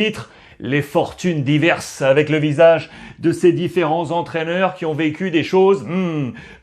titre, les fortunes diverses avec le visage de ces différents entraîneurs qui ont vécu des choses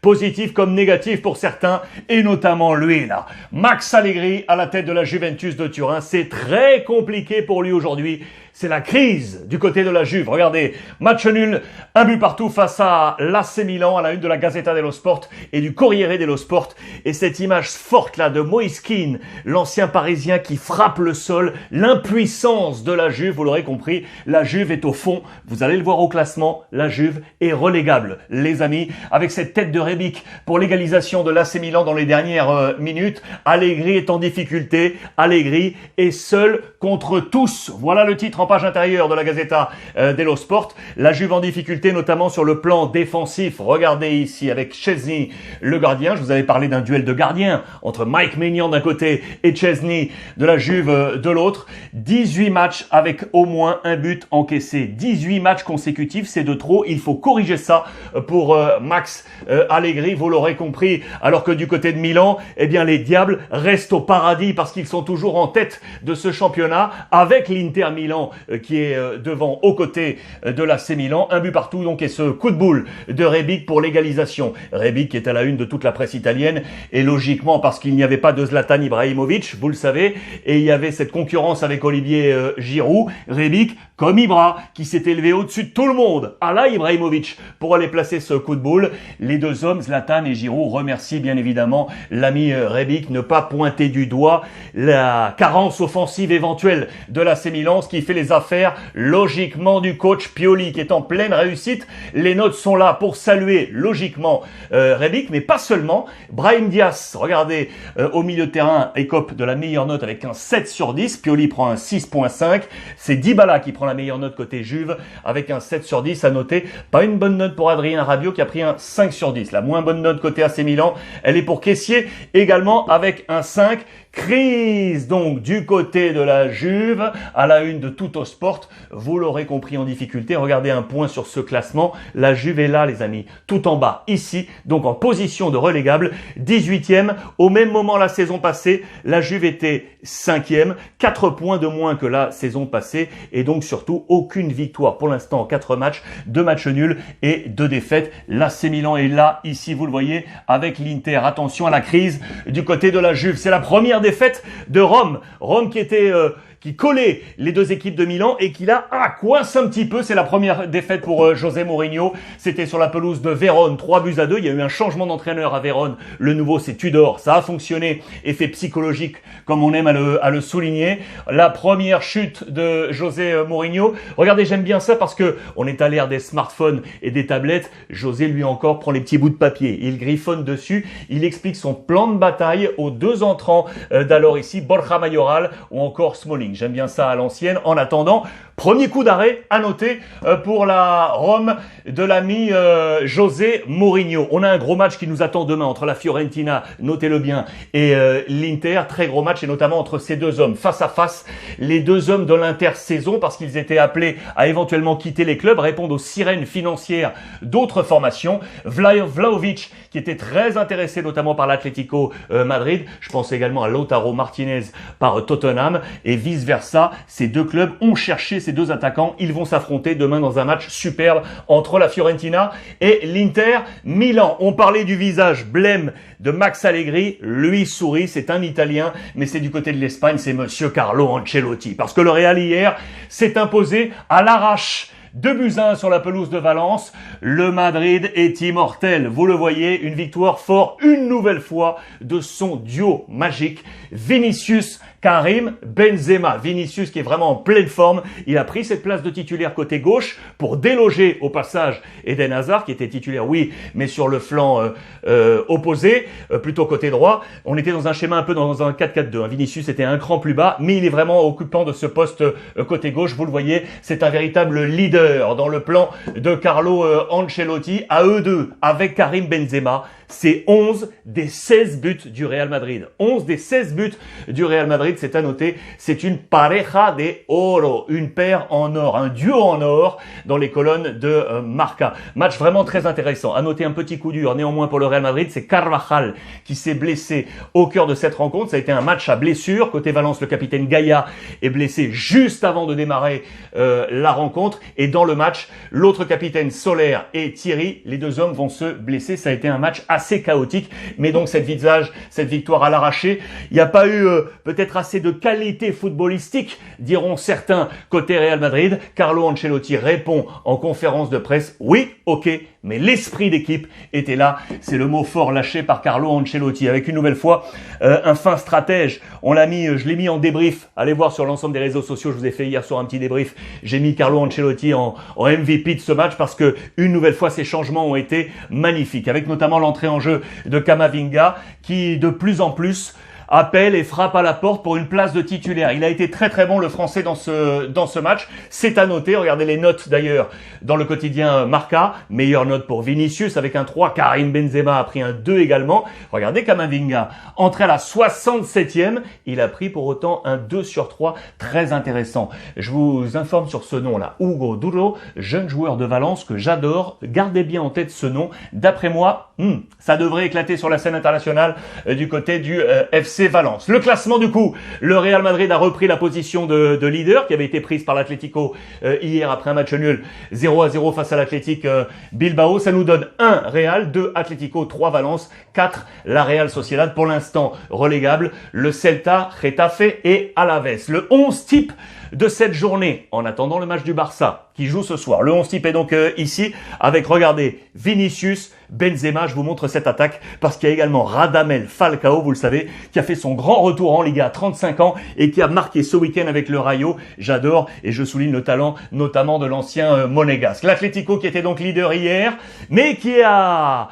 positives comme négatives pour certains, et notamment lui là. Max Allegri à la tête de la Juventus de Turin, c'est très compliqué pour lui aujourd'hui. C'est la crise du côté de la Juve. Regardez, match nul, un but partout face à l'AC Milan à la une de la Gazzetta dello Sport et du Corriere dello Sport. Et cette image forte là de Moïse Kean, l'ancien Parisien qui frappe le sol, l'impuissance de la Juve, vous l'aurez compris, la Juve est au fond. Vous allez le voir au classement, la Juve est relégable, les amis, avec cette tête de Rebic pour l'égalisation de l'AC Milan dans les dernières minutes. Allegri est en difficulté, Allegri est seul contre tous. Voilà le titre en page intérieure de la Gazzetta dello Sport. La Juve en difficulté, notamment sur le plan défensif. Regardez ici avec Szczesny, le gardien. Je vous avais parlé d'un duel de gardiens entre Mike Maignan d'un côté et Szczesny de la Juve de l'autre. 18 matchs avec au moins un but encaissé. 18 matchs consécutifs, c'est de trop. Il faut corriger ça pour Max Allegri, vous l'aurez compris. Alors que du côté de Milan, eh bien les Diables restent au paradis parce qu'ils sont toujours en tête de ce championnat avec l'Inter Milan qui est devant aux côtés de l'AC Milan. Un but partout donc, et ce coup de boule de Rebic pour l'égalisation. Rebic qui est à la une de toute la presse italienne, et logiquement parce qu'il n'y avait pas de Zlatan Ibrahimovic, vous le savez, et il y avait cette concurrence avec Olivier Giroud. Rebic, comme Ibra, qui s'est élevé au-dessus de tout le monde, à la Ibrahimovic, pour aller placer ce coup de boule. Les deux hommes, Zlatan et Giroud, remercient bien évidemment l'ami Rebic, ne pas pointer du doigt la carence offensive éventuelle de l'AC Milan, ce qui fait les affaires logiquement du coach Pioli qui est en pleine réussite. Les notes sont là pour saluer logiquement Rebic, mais pas seulement. Brahim Diaz, regardez, au milieu de terrain, écope de la meilleure note avec un 7 sur 10. Pioli prend un 6.5. C'est Dybala qui prend la meilleure note côté Juve avec un 7 sur 10 à noter. Pas une bonne note pour Adrien Rabiot qui a pris un 5 sur 10. La moins bonne note côté AC Milan, elle est pour Kessié également avec un 5. Crise donc du côté de la Juve à la une de Tuttosport, vous l'aurez compris, en difficulté. Regardez un point sur ce classement, la Juve est là les amis, tout en bas ici, donc en position de relégable, 18e. Au même moment la saison passée, la Juve était 5e, 4 points de moins que la saison passée, et donc surtout aucune victoire pour l'instant en 4 matchs, 2 matchs nuls et 2 défaites. L'AC Milan est là ici, vous le voyez, avec l'Inter. Attention à la crise du côté de la Juve, c'est la première défaite de Rome. Rome qui était qui collait les deux équipes de Milan et qui là coince un petit peu. C'est la première défaite pour José Mourinho. C'était sur la pelouse de Vérone, 3-2. Il y a eu un changement d'entraîneur à Vérone. Le nouveau, c'est Tudor. Ça a fonctionné. Effet psychologique, comme on aime à le souligner. La première chute de José Mourinho. Regardez, j'aime bien ça parce que on est à l'ère des smartphones et des tablettes. José, lui encore, prend les petits bouts de papier. Il griffonne dessus. Il explique son plan de bataille aux deux entrants d'alors ici, Borja Mayoral ou encore Smalling. J'aime bien ça à l'ancienne. En attendant, premier coup d'arrêt à noter pour la Rome de l'ami José Mourinho. On a un gros match qui nous attend demain entre la Fiorentina, notez-le bien, et l'Inter. Très gros match, et notamment entre ces deux hommes face à face. Les deux hommes de l'intersaison, parce qu'ils étaient appelés à éventuellement quitter les clubs, répondent aux sirènes financières d'autres formations. Vlahovic, qui était très intéressé notamment par l'Atlético Madrid. Je pense également à Lautaro Martinez par Tottenham, et vice-versa. Ces deux clubs ont cherché ces deux attaquants. Ils vont s'affronter demain dans un match superbe entre la Fiorentina et l'Inter Milan. On parlait du visage blême de Max Allegri. Lui sourit, c'est un Italien, mais c'est du côté de l'Espagne, c'est monsieur Carlo Ancelotti. Parce que le Real hier s'est imposé à l'arrache. 2-1 sur la pelouse de Valence. Le Madrid est immortel. Vous le voyez, une victoire fort une nouvelle fois de son duo magique. Vinicius, Karim Benzema. Vinicius qui est vraiment en pleine forme. Il a pris cette place de titulaire côté gauche pour déloger au passage Eden Hazard qui était titulaire, oui, mais sur le flanc opposé, plutôt côté droit. On était dans un schéma un peu dans un 4-4-2. Vinicius était un cran plus bas, mais il est vraiment occupant de ce poste côté gauche. Vous le voyez, c'est un véritable leader dans le plan de Carlo Ancelotti. À eux deux, avec Karim Benzema, c'est 11 des 16 buts du Real Madrid. 11 des 16 buts du Real Madrid, c'est à noter. C'est une pareja de oro, une paire en or, un duo en or dans les colonnes de Marca. Match vraiment très intéressant. À noter un petit coup dur néanmoins pour le Real Madrid, c'est Carvajal qui s'est blessé au cœur de cette rencontre. Ça a été un match à blessure. Côté Valence, le capitaine Gaïa est blessé juste avant de démarrer la rencontre. Et dans le match, l'autre capitaine Soler et Thierry, les deux hommes vont se blesser. Ça a été un match assez chaotique. Mais donc cette victoire à l'arraché, il n'y a pas eu peut-être assez de qualité footballistique, diront certains côté Real Madrid. Carlo Ancelotti répond en conférence de presse, oui, ok, mais l'esprit d'équipe était là. C'est le mot fort lâché par Carlo Ancelotti. Avec une nouvelle fois un fin stratège. Je l'ai mis en débrief. Allez voir sur l'ensemble des réseaux sociaux. Je vous ai fait hier soir un petit débrief. J'ai mis Carlo Ancelotti en MVP de ce match parce que une nouvelle fois ces changements ont été magnifiques. Avec notamment l'entrée en jeu de Camavinga qui de plus en plus appelle et frappe à la porte pour une place de titulaire. Il a été très très bon le Français dans ce match. C'est à noter. Regardez les notes d'ailleurs dans le quotidien Marca. Meilleure note pour Vinicius avec un 3. Karim Benzema a pris un 2 également. Regardez Camavinga. Entré à la 67e. Il a pris pour autant un 2 sur 3. Très intéressant. Je vous informe sur ce nom-là. Hugo Duro, jeune joueur de Valence que j'adore. Gardez bien en tête ce nom. D'après moi, ça devrait éclater sur la scène internationale du côté du FC Valence. Le classement du coup, le Real Madrid a repris la position de leader qui avait été prise par l'Atlético hier après un match nul 0-0 face à l'Athletic Bilbao. Ça nous donne 1 Real, 2 Atlético, 3 Valence, 4 la Real Sociedad. Pour l'instant relégable, le Celta, Getafe et Alaves. Le 11 type de cette journée, en attendant le match du Barça qui joue ce soir. Le 11 type est donc ici avec, regardez, Vinicius, Benzema. Je vous montre cette attaque parce qu'il y a également Radamel Falcao, vous le savez, qui a fait son grand retour en Liga à 35 ans et qui a marqué ce week-end avec le Rayo. J'adore et je souligne le talent notamment de l'ancien monégasque. L'Atlético qui était donc leader hier, mais qui a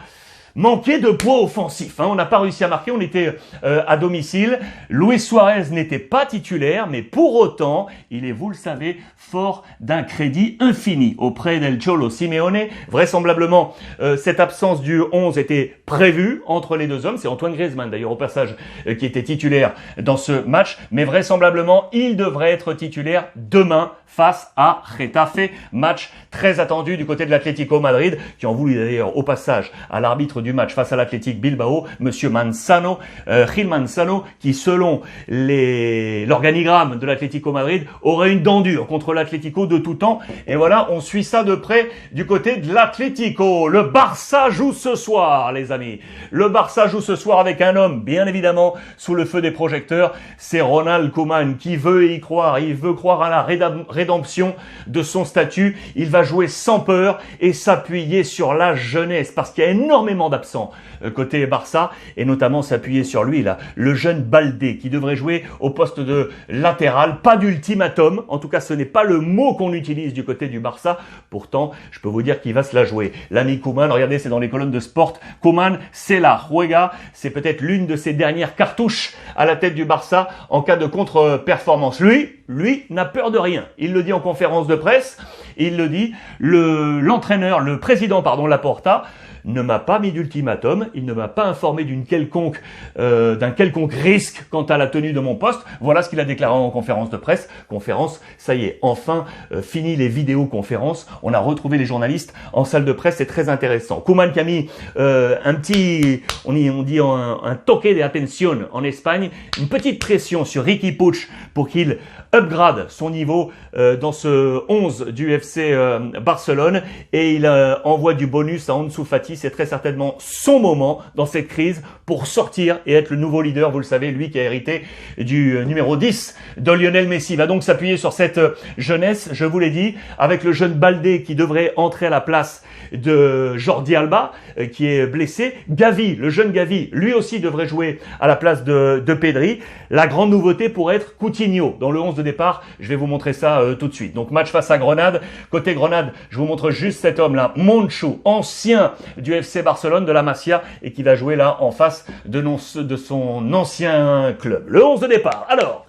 manqué de poids offensif. On n'a pas réussi à marquer, on était à domicile. Luis Suarez n'était pas titulaire, mais pour autant, il est, vous le savez, fort d'un crédit infini auprès d'El Cholo Simeone. Vraisemblablement, cette absence du 11 était prévue entre les deux hommes. C'est Antoine Griezmann, d'ailleurs, au passage, qui était titulaire dans ce match. Mais vraisemblablement, il devrait être titulaire demain face à Getafe. Match très attendu du côté de l'Atlético Madrid, qui en voulu d'ailleurs au passage à l'arbitre du match face à l'Athletic Bilbao, Monsieur Manzano, Gil Manzano, qui selon l'organigramme de l'Atlético Madrid aurait une dent dure contre l'Atlético de tout temps. Et voilà, on suit ça de près du côté de l'Atlético. Le Barça joue ce soir, les amis. Le Barça joue ce soir avec un homme, bien évidemment, sous le feu des projecteurs. C'est Ronald Koeman qui veut y croire. Il veut croire à la rédemption de son statut. Il va jouer sans peur et s'appuyer sur la jeunesse parce qu'il y a énormément d'absents côté Barça et notamment s'appuyer sur lui là, le jeune Baldé qui devrait jouer au poste de latéral. Pas d'ultimatum, en tout cas ce n'est pas le mot qu'on utilise du côté du Barça. Pourtant, je peux vous dire qu'il va se la jouer. L'ami Koeman, regardez, c'est dans les colonnes de Sport. Koeman, c'est la juega, c'est peut-être l'une de ses dernières cartouches à la tête du Barça en cas de contre-performance. Lui n'a peur de rien. Il le dit en conférence de presse, il le dit, le président Laporta ne m'a pas mis d'ultimatum, il ne m'a pas informé d'un quelconque risque quant à la tenue de mon poste. Voilà ce qu'il a déclaré en conférence de presse. Conférence, ça y est, enfin, fini les vidéoconférences. On a retrouvé les journalistes en salle de presse, c'est très intéressant. Koeman qui a mis un toque de atención en Espagne, une petite pression sur Riqui Puig pour qu'il upgrade son niveau dans ce 11 du FC Barcelone et il envoie du bonus à Ansu Fati. C'est très certainement son moment dans cette crise pour sortir et être le nouveau leader. Vous le savez, lui qui a hérité du numéro 10 de Lionel Messi. Il va donc s'appuyer sur cette jeunesse, je vous l'ai dit, avec le jeune Baldé qui devrait entrer à la place de Jordi Alba qui est blessé. Gavi, le jeune Gavi, lui aussi devrait jouer à la place de Pedri. La grande nouveauté pourrait être Coutinho dans le 11 de départ. Je vais vous montrer ça tout de suite. Donc match face à Grenade. Côté Grenade, je vous montre juste cet homme-là, Monchu, ancien du FC Barcelone, de la Masia, et qui va jouer là en face de son ancien club. Le 11 de départ. Alors,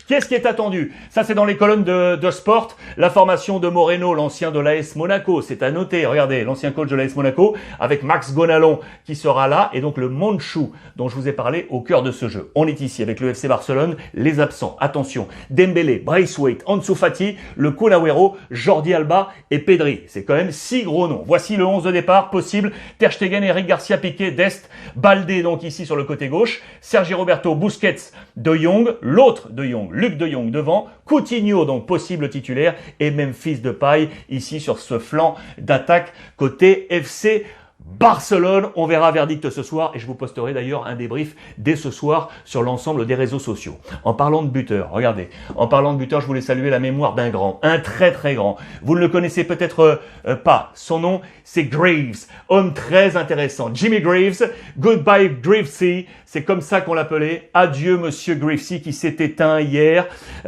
Qu'est-ce qui est attendu? Ça, c'est dans les colonnes de Sport. La formation de Moreno, l'ancien de l'AS Monaco. C'est à noter. Regardez, l'ancien coach de l'AS Monaco avec Max Gonalon qui sera là et donc le Manchou dont je vous ai parlé au cœur de ce jeu. On est ici avec le FC Barcelone. Les absents, attention, Dembélé, Braithwaite, Ansu Fati, le Kun Agüero, Jordi Alba et Pedri. C'est quand même 6 gros noms. Voici le 11 de départ possible. Ter Stegen, Eric Garcia, Piqué, Dest, Baldé donc ici sur le côté gauche, Sergi Roberto, Busquets, De Jong, l'autre De Jong, Luc De Jong devant, Coutinho donc possible titulaire et Memphis Depay ici sur ce flanc d'attaque côté FC Barcelone. On verra verdict ce soir et je vous posterai d'ailleurs un débrief dès ce soir sur l'ensemble des réseaux sociaux. En parlant de buteur, regardez, en parlant de buteur, je voulais saluer la mémoire d'un grand, un très très grand. Vous ne le connaissez peut-être pas. Son nom, c'est Graves, homme très intéressant. Jimmy Graves, goodbye Gravesy, c'est comme ça qu'on l'appelait. Adieu Monsieur Gravesy qui s'est éteint hier.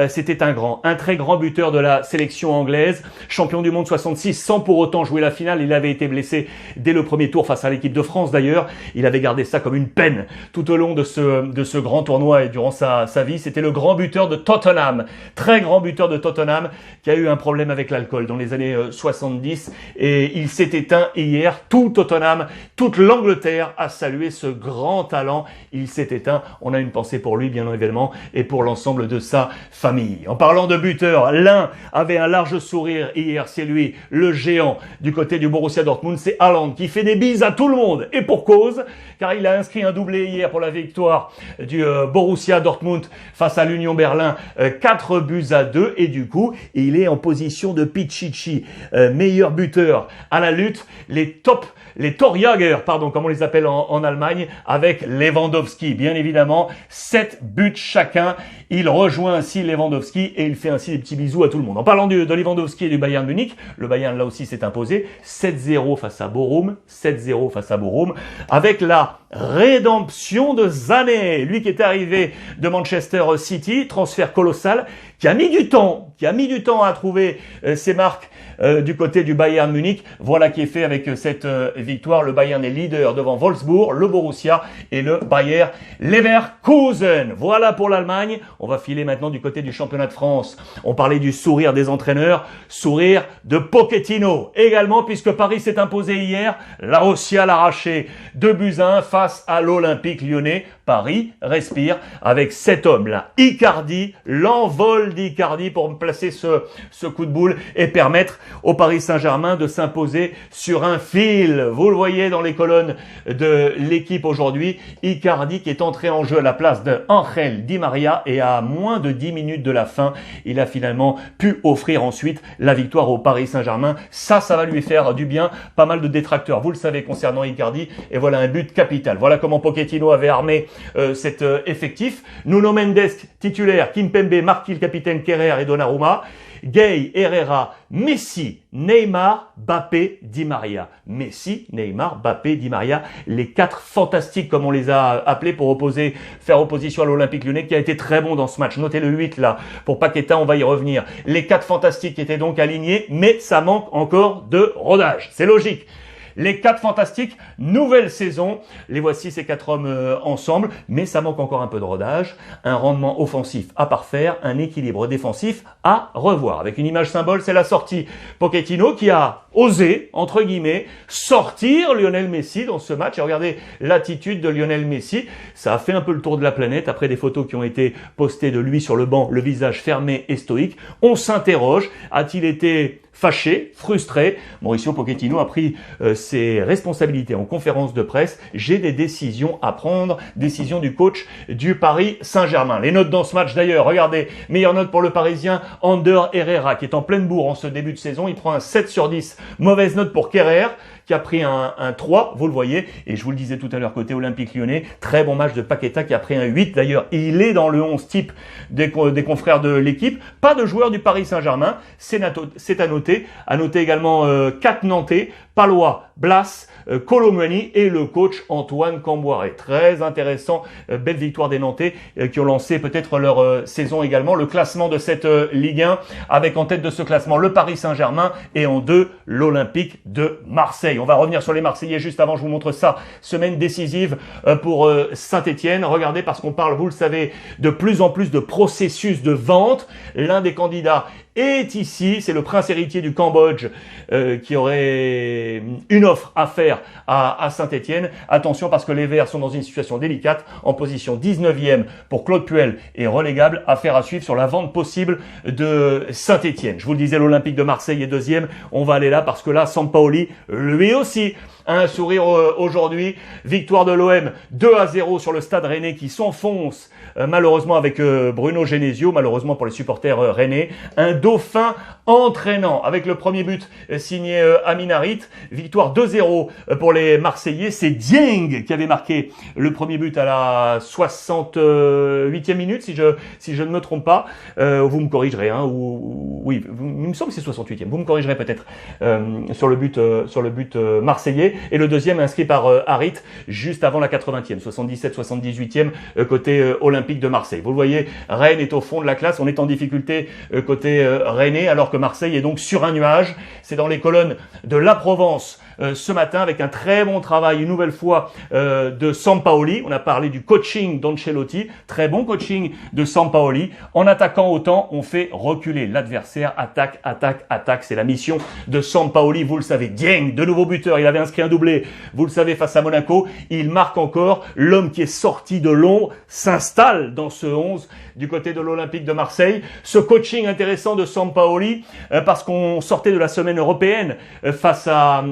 C'était un très grand buteur de la sélection anglaise, champion du monde 66 sans pour autant jouer la finale. Il avait été blessé dès le premier tour face à l'équipe de France d'ailleurs. Il avait gardé ça comme une peine tout au long de ce grand tournoi et durant sa vie. C'était le grand buteur de Tottenham, très grand buteur de Tottenham qui a eu un problème avec l'alcool dans les années 70 et il s'est éteint hier. Tout Tottenham, toute l'Angleterre a salué ce grand talent. Il s'est éteint. On a une pensée pour lui bien évidemment et pour l'ensemble de sa famille. En parlant de buteurs, l'un avait un large sourire hier, c'est lui, le géant du côté du Borussia Dortmund, c'est Haaland qui fait des bises à tout le monde et pour cause, car il a inscrit un doublé hier pour la victoire du Borussia Dortmund face à l'Union Berlin, 4-2 et du coup, il est en position de Pichichi, meilleur buteur à la lutte, les Torjäger, comme on les appelle en Allemagne, avec Lewandowski, bien évidemment, 7 buts chacun. Il rejoint ainsi Lewandowski et il fait ainsi des petits bisous à tout le monde. En parlant de Lewandowski et du Bayern Munich, le Bayern là aussi s'est imposé, 7-0 face à Bochum, 7-0 face à Bochum, avec la rédemption de Sané, lui qui est arrivé de Manchester City, transfert colossal, qui a mis du temps à trouver ses marques du côté du Bayern Munich. Voilà qui est fait avec cette victoire. Le Bayern est leader devant Wolfsburg, le Borussia et le Bayer Leverkusen. Voilà pour l'Allemagne. On va filer maintenant du côté du championnat de France. On parlait du sourire des entraîneurs, sourire de Pochettino également puisque Paris s'est imposé hier. La Rossia l'a arraché 2-1 face à l'Olympique Lyonnais. Paris respire avec cet homme-là, Icardi, l'envol d'Icardi pour placer ce coup de boule et permettre au Paris Saint-Germain de s'imposer sur un fil. Vous le voyez dans les colonnes de l'équipe aujourd'hui, Icardi qui est entré en jeu à la place de Ángel Di María et à moins de 10 minutes de la fin, il a finalement pu offrir ensuite la victoire au Paris Saint-Germain. Ça va lui faire du bien. Pas mal de détracteurs, vous le savez, concernant Icardi. Et voilà un but capital. Voilà comment Pochettino avait armé cet effectif. Nuno Mendes titulaire, Kimpembe, Marquis le capitaine, Kerrer et Donnarumma. Gay, Herrera, Messi, Neymar, Mbappé, Di Maria. Messi, Neymar, Mbappé, Di Maria, les 4 fantastiques comme on les a appelés pour faire opposition à l'Olympique Lyonnais qui a été très bon dans ce match. Notez le 8 là, pour Paqueta, on va y revenir. Les 4 fantastiques étaient donc alignés, mais ça manque encore de rodage. C'est logique. Les 4 fantastiques, nouvelle saison. Les voici ces 4 hommes ensemble, mais ça manque encore un peu de rodage, un rendement offensif à parfaire, un équilibre défensif à revoir. Avec une image symbole, c'est la sortie Pochettino qui a osé, entre guillemets, sortir Lionel Messi dans ce match. Et regardez l'attitude de Lionel Messi. Ça a fait un peu le tour de la planète après des photos qui ont été postées de lui sur le banc, le visage fermé et stoïque. On s'interroge, a-t-il été fâché, frustré? Mauricio Pochettino a pris ses responsabilités en conférence de presse. J'ai des décisions à prendre, décision du coach du Paris Saint-Germain. Les notes dans ce match d'ailleurs, regardez, meilleure note pour le Parisien, Ander Herrera qui est en pleine bourre en ce début de saison, il prend un 7 sur 10. Mauvaise note pour Kerrer qui a pris un 3, vous le voyez, et je vous le disais tout à l'heure côté Olympique Lyonnais, très bon match de Paqueta qui a pris un 8 d'ailleurs, il est dans le 11 type des confrères de l'équipe, pas de joueur du Paris Saint-Germain, c'est à noter noter. À noter également 4 Nantais, Palois, Blas, Colomani et le coach Antoine Camboiré. Très intéressant, belle victoire des Nantais qui ont lancé peut-être leur saison également. Le classement de cette Ligue 1 avec en tête de ce classement le Paris Saint-Germain et en 2 l'Olympique de Marseille. On va revenir sur les Marseillais juste avant, je vous montre ça. Semaine décisive pour Saint-Etienne. Regardez, parce qu'on parle, vous le savez, de plus en plus de processus de vente. L'un des candidats est ici, c'est le prince héritier du Cambodge qui aurait une offre à faire à Saint-Etienne. Attention, parce que les Verts sont dans une situation délicate, en position 19e pour Claude Puel et relégable. Affaire à suivre sur la vente possible de Saint-Etienne. Je vous le disais, l'Olympique de Marseille est deuxième. On va aller là parce que là, Sampaoli, lui aussi, a un sourire aujourd'hui. Victoire de l'OM 2-0 sur le Stade Rennais qui s'enfonce malheureusement avec Bruno Genesio, malheureusement pour les supporters rennais. Un dauphin entraînant avec le premier but signé Amin Harit. Victoire 2-0 pour les Marseillais. C'est Dieng qui avait marqué le premier but à la 68e minute, si je ne me trompe pas. Vous me corrigerez, hein, oui, il me semble que c'est 68e. Vous me corrigerez peut-être sur le but marseillais. Et le deuxième inscrit par Harit juste avant la 80e, 77-78e côté Olympique de Marseille. Vous le voyez, Rennes est au fond de la classe. On est en difficulté côté rennais, alors que Marseille est donc sur un nuage. C'est dans les colonnes de la Provence ce matin avec un très bon travail une nouvelle fois de Sampaoli. On a parlé du coaching d'Ancelotti, très bon coaching de Sampaoli. En attaquant autant, on fait reculer l'adversaire. Attaque, attaque, attaque. C'est la mission de Sampaoli. Vous le savez, Dieng, de nouveau buteur. Il avait inscrit un doublé, vous le savez, face à Monaco. Il marque encore. L'homme qui est sorti de l'ombre s'installe dans ce 11 du côté de l'Olympique de Marseille. Ce coaching intéressant de Sampaoli parce qu'on sortait de la semaine européenne face à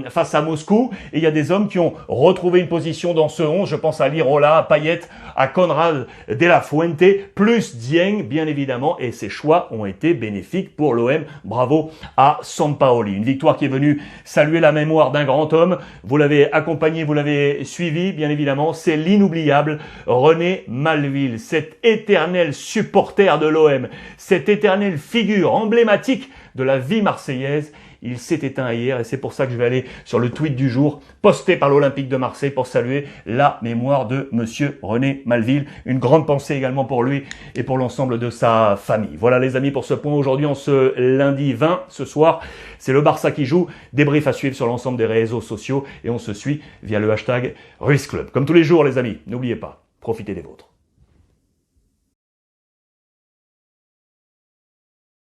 Moscou, et il y a des hommes qui ont retrouvé une position dans ce 11. Je pense à Lirola, à Payet, à Conrad de la Fuente, plus Dieng, bien évidemment, et ces choix ont été bénéfiques pour l'OM. Bravo à Sampaoli. Une victoire qui est venue saluer la mémoire d'un grand homme. Vous l'avez accompagné, vous l'avez suivi, bien évidemment. C'est l'inoubliable René Malville, cet éternel supporter de l'OM, cette éternelle figure emblématique de la vie marseillaise. Il s'est éteint hier et c'est pour ça que je vais aller sur le tweet du jour posté par l'Olympique de Marseille pour saluer la mémoire de monsieur René Malville. Une grande pensée également pour lui et pour l'ensemble de sa famille. Voilà les amis pour ce point aujourd'hui en ce lundi 20. Ce soir, c'est le Barça qui joue. Débrief à suivre sur l'ensemble des réseaux sociaux et on se suit via le hashtag RuizClub. Comme tous les jours les amis, n'oubliez pas, profitez des vôtres.